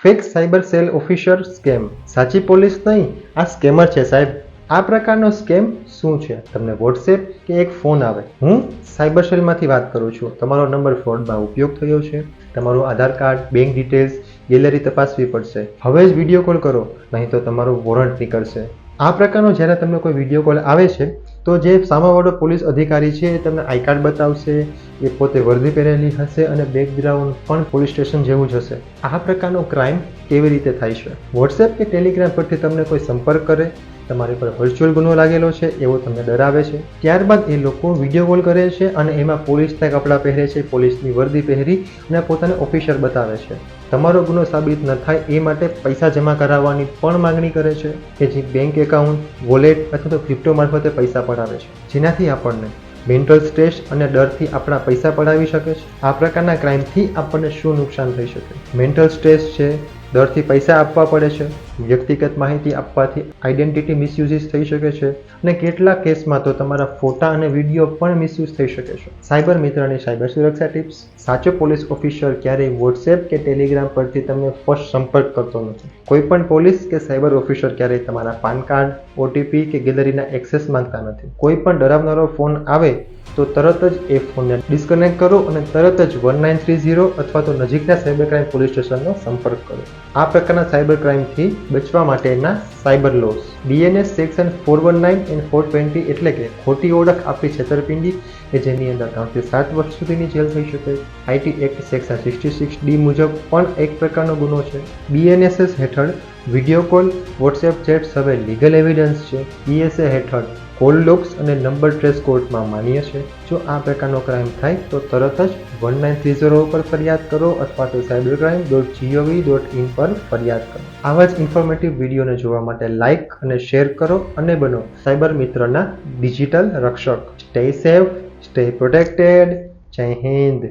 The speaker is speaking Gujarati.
Fake cyber cell officer scam. સાચી પોલીસ નહીં, આ સ્કેમર છે સાહેબ. આ પ્રકારનો સ્કેમ શું છે? તમને વોટ્સએપ કે એક ફોન આવે, હું સાયબર સેલમાંથી વાત કરું છું, તમારો નંબર ફ્રોડમાં ઉપયોગ થયો છે, તમારું આધાર કાર્ડ, બેંક ડિટેલ્સ, ગેલેરી તપાસવી પડશે, હવે જ વિડીયો કોલ કરો નહીં તો તમારું વોરંટ નીકળશે. આ પ્રકારનો જ્યારે તમને કોઈ વિડીયો કોલ આવે છે તો જે સામેવાળો પોલીસ અધિકારી છે એ તમને આઈ કાર્ડ બતાવશે, એ પોતે વર્દી પહેરેલી હશે અને બેકગ્રાઉન્ડ પણ પોલીસ સ્ટેશન જેવું જ હશે. આ પ્રકારનો ક્રાઇમ કેવી રીતે થાય છે? વોટ્સએપ કે ટેલિગ્રામ પરથી તમને કોઈ સંપર્ક કરે, તમારી પર વર્ચ્યુઅલ ગુનો લાગેલો છે એવું તમને ડરાવે છે, ત્યારબાદ એ લોકો વિડીયો કોલ કરે છે અને એમાં પોલીસના કપડાં પહેરે છે, પોલીસની વર્દી પહેરી અને પોતાને ઓફિસર બતાવે છે. તમારો ગુનો સાબિત ન થાય એ માટે પૈસા જમા કરાવવાની પણ માંગણી કરે છે કે જે બેંક એકાઉન્ટ, વોલેટ અથવા તો ક્રિપ્ટો મારફતે પૈસા પડાવે છે, જેનાથી આપણને મેન્ટલ સ્ટ્રેસ અને ડરથી આપણા પૈસા પડાવી શકે છે. આ પ્રકારના ક્રાઇમથી આપણને શું નુકસાન થઈ શકે? મેન્ટલ સ્ટ્રેસ છે, ડરથી પૈસા આપવા પડે છે, વ્યક્તિગત માહિતી આપવાથી આઈડેન્ટિટી મિસયુઝિસ થઈ શકે છે અને કેટલાક કેસમાં તો તમારા ફોટા અને વિડીયો પણ મિસયુઝ થઈ શકે છે. સાયબર મિત્રની સાયબર સુરક્ષા ટિપ્સ. સાચો પોલીસ ઓફિસર ક્યારેય વોટ્સએપ કે ટેલિગ્રામ પરથી તમને ફર્સ્ટ સંપર્ક કરતો નથી. કોઈ પણ પોલીસ કે સાયબર ઓફિસર ક્યારેય તમારા પાન કાર્ડ, ઓટીપી કે ગેલેરીના એક્સેસ માંગતા નથી. કોઈ પણ ડરાવનારો ફોન આવે તો તરત જ એ ફોનને ડિસ્કનેક્ટ કરો અને તરત જ 1930 અથવા તો નજીકના સાયબર ક્રાઇમ પોલીસ સ્ટેશનનો સંપર્ક કરો. આ પ્રકારના સાયબર ક્રાઇમથી બચવા માટેના સાયબર લોસ. બીએનએસ સેક્શન 419 અને 420 એટલે કે ખોટી ઓળખ આપી છેતરપિંડી કે જેની અંદર 3 થી 7 વર્ષ સુધીની જેલ થઈ શકે. આઈટી એક્ટ સેક્શન 66D મુજબ પણ એક પ્રકારનો ગુનો છે. બીએનએસએસ હેઠળ વિડીયો કોલ, વોટ્સએપ ચેટ્સ હવે લીગલ એવિડન્સ છે. પીએસએ હેઠળ કોલ લોગ્સ અને નંબર ટ્રેસ કોર્ટમાં માન્ય છે. જો આ પ્રકારનો ક્રાઇમ થાય તો તરત જ 1930 પર ફરિયાદ કરો અથવા તો cybercrime.gov.in પર ફરિયાદ કરો. આવા જ ઇન્ફોર્મેટિવ વિડીયોને જોવા માટે લાઇક અને શેર કરો અને બનો સાયબર મિત્રના ડિજિટલ રક્ષક. Stay safe, stay protected. જય હિન્દ.